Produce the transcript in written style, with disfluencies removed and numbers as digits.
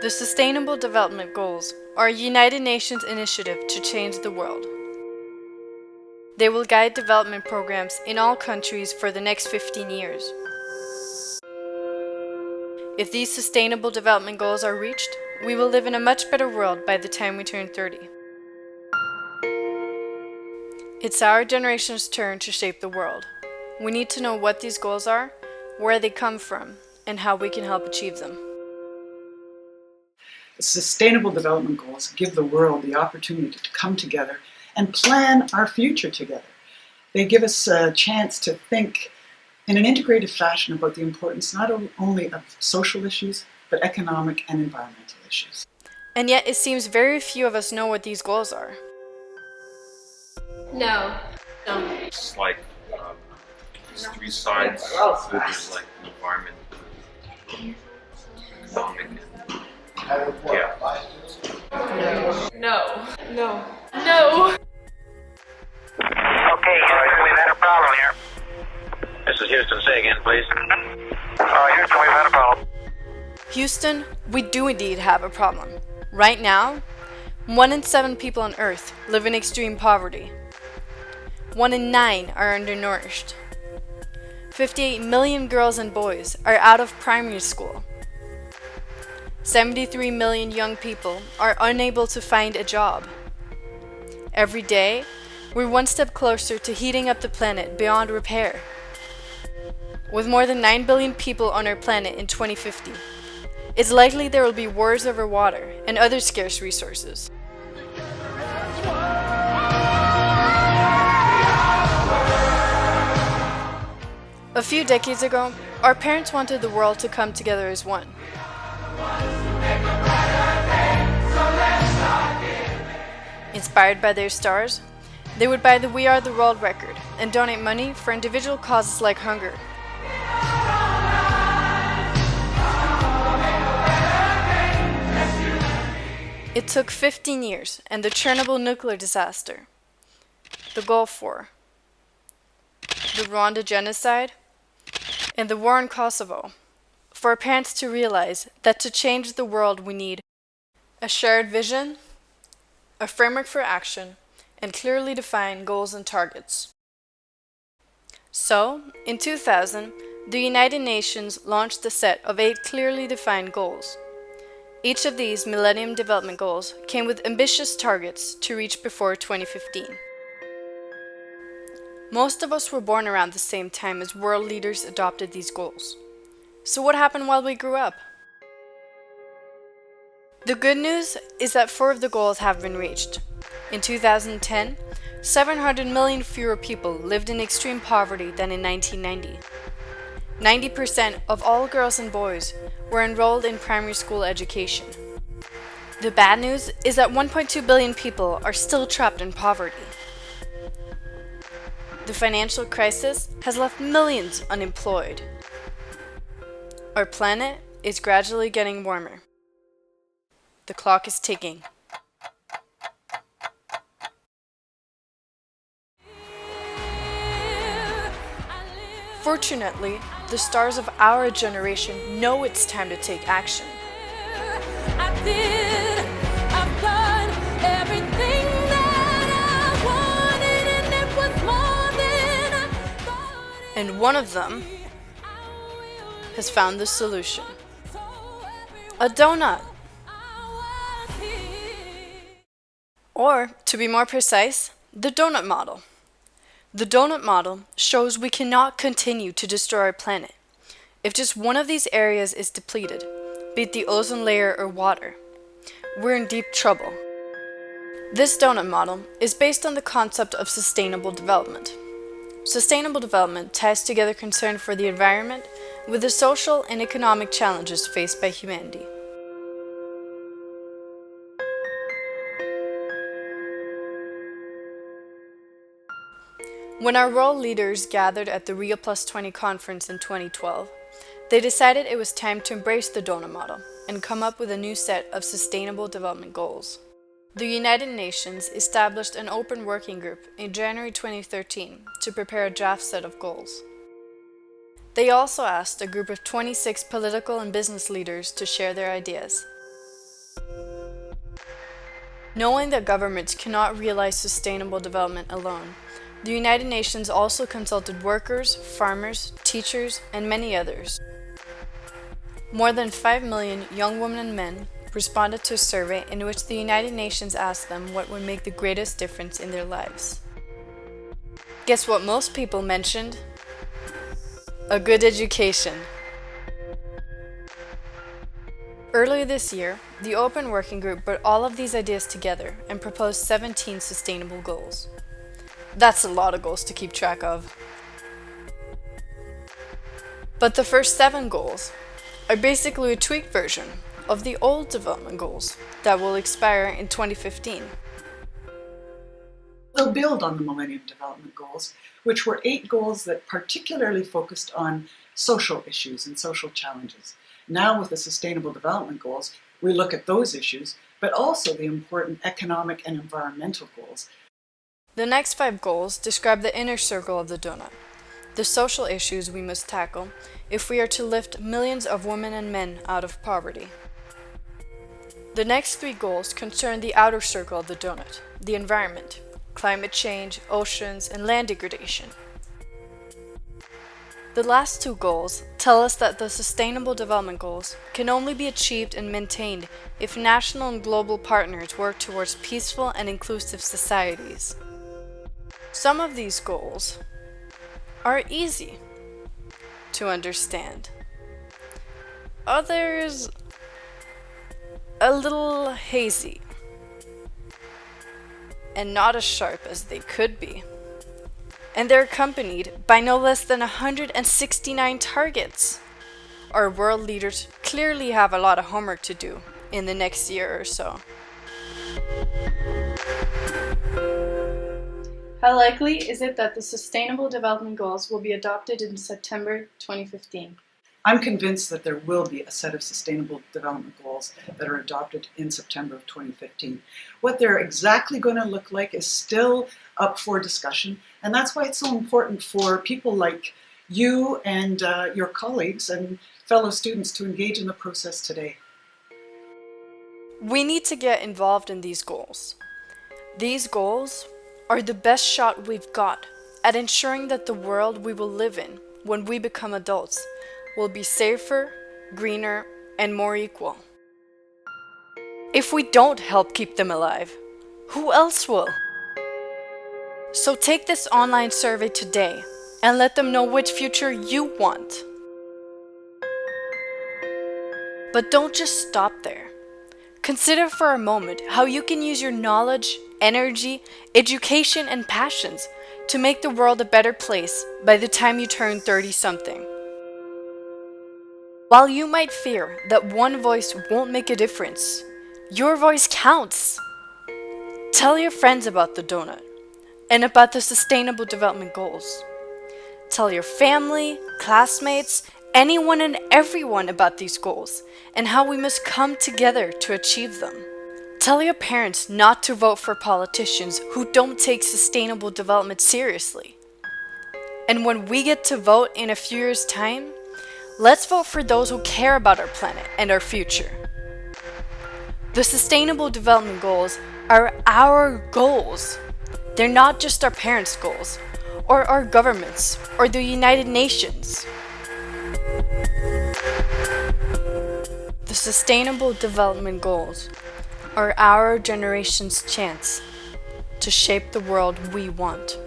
The Sustainable Development Goals are a United Nations initiative to change the world. They will guide development programs in all countries for the next 15 years. If these Sustainable Development Goals are reached, we will live in a much better world by the time we turn 30. It's our generation's turn to shape the world. We need to know what these goals are, where they come from, and how we can help achieve them. The Sustainable Development Goals give the world the opportunity to come together and plan our future together. They give us a chance to think in an integrated fashion about the importance not only of social issues, but economic and environmental issues. And yet it seems very few of us know what these goals are. No. It's like there's three sides. So there's like environment, economic, and No. No. No. Okay, Houston, we've had a problem here. This is Houston. Say again, please. Houston, we've had a problem. Houston, we do indeed have a problem. Right now, 1 in 7 people on Earth live in extreme poverty. 1 in 9 are undernourished. 58 million girls and boys are out of primary school. 73 million young people are unable to find a job. Every day, we're one step closer to heating up the planet beyond repair. With more than 9 billion people on our planet in 2050, it's likely there will be wars over water and other scarce resources. A few decades ago, our parents wanted the world to come together as one. Inspired by their stars, they would buy the We Are the World record and donate money for individual causes like hunger. It took 15 years and the Chernobyl nuclear disaster, the Gulf War, the Rwanda genocide, and the war in Kosovo for our parents to realize that to change the world we need a shared vision, a framework for action, and clearly defined goals and targets. So, in 2000, the United Nations launched a set of 8 clearly defined goals. Each of these Millennium Development Goals came with ambitious targets to reach before 2015. Most of us were born around the same time as world leaders adopted these goals. So what happened while we grew up? The good news is that 4 of the goals have been reached. In 2010, 700 million fewer people lived in extreme poverty than in 1990. 90% of all girls and boys were enrolled in primary school education. The bad news is that 1.2 billion people are still trapped in poverty. The financial crisis has left millions unemployed. Our planet is gradually getting warmer. The clock is ticking. Fortunately, the stars of our generation know it's time to take action. And one of them has found the solution. A donut. Or, to be more precise, the donut model. The donut model shows we cannot continue to destroy our planet. If just one of these areas is depleted, be it the ozone layer or water, we're in deep trouble. This donut model is based on the concept of sustainable development. Sustainable development ties together concern for the environment with the social and economic challenges faced by humanity. When our world leaders gathered at the Rio Plus 20 conference in 2012, they decided it was time to embrace the donut model and come up with a new set of sustainable development goals. The United Nations established an open working group in January 2013 to prepare a draft set of goals. They also asked a group of 26 political and business leaders to share their ideas. Knowing that governments cannot realize sustainable development alone, the United Nations also consulted workers, farmers, teachers, and many others. More than 5 million young women and men responded to a survey in which the United Nations asked them what would make the greatest difference in their lives. Guess what most people mentioned? A good education. Earlier this year, the Open Working Group brought all of these ideas together and proposed 17 sustainable goals. That's a lot of goals to keep track of. But the first 7 goals are basically a tweaked version of the old development goals that will expire in 2015. They'll build on the Millennium Development Goals, which were 8 goals that particularly focused on social issues and social challenges. Now with the Sustainable Development Goals, we look at those issues, but also the important economic and environmental goals. The next 5 goals describe the inner circle of the donut, the social issues we must tackle if we are to lift millions of women and men out of poverty. The next 3 goals concern the outer circle of the donut, the environment, climate change, oceans, and land degradation. The last 2 goals tell us that the Sustainable Development Goals can only be achieved and maintained if national and global partners work towards peaceful and inclusive societies. Some of these goals are easy to understand. Others a little hazy and not as sharp as they could be. And they're accompanied by no less than 169 targets. Our world leaders clearly have a lot of homework to do in the next year or so. How likely is it that the Sustainable Development Goals will be adopted in September 2015? I'm convinced that there will be a set of Sustainable Development Goals that are adopted in September of 2015. What they're exactly going to look like is still up for discussion, and that's why it's so important for people like you and your colleagues and fellow students to engage in the process today. We need to get involved in these goals. These goals are the best shot we've got at ensuring that the world we will live in when we become adults will be safer, greener, and more equal. If we don't help keep them alive, who else will? So take this online survey today and let them know which future you want. But don't just stop there. Consider for a moment how you can use your knowledge, energy, education, and passions to make the world a better place by the time you turn 30-something. While you might fear that one voice won't make a difference, your voice counts. Tell your friends about the donut and about the Sustainable Development Goals. Tell your family, classmates, anyone and everyone about these goals and how we must come together to achieve them. Tell your parents not to vote for politicians who don't take sustainable development seriously. And when we get to vote in a few years' time, let's vote for those who care about our planet and our future. The Sustainable Development Goals are our goals. They're not just our parents' goals, or our governments, or the United Nations. The Sustainable Development Goals are our generation's chance to shape the world we want.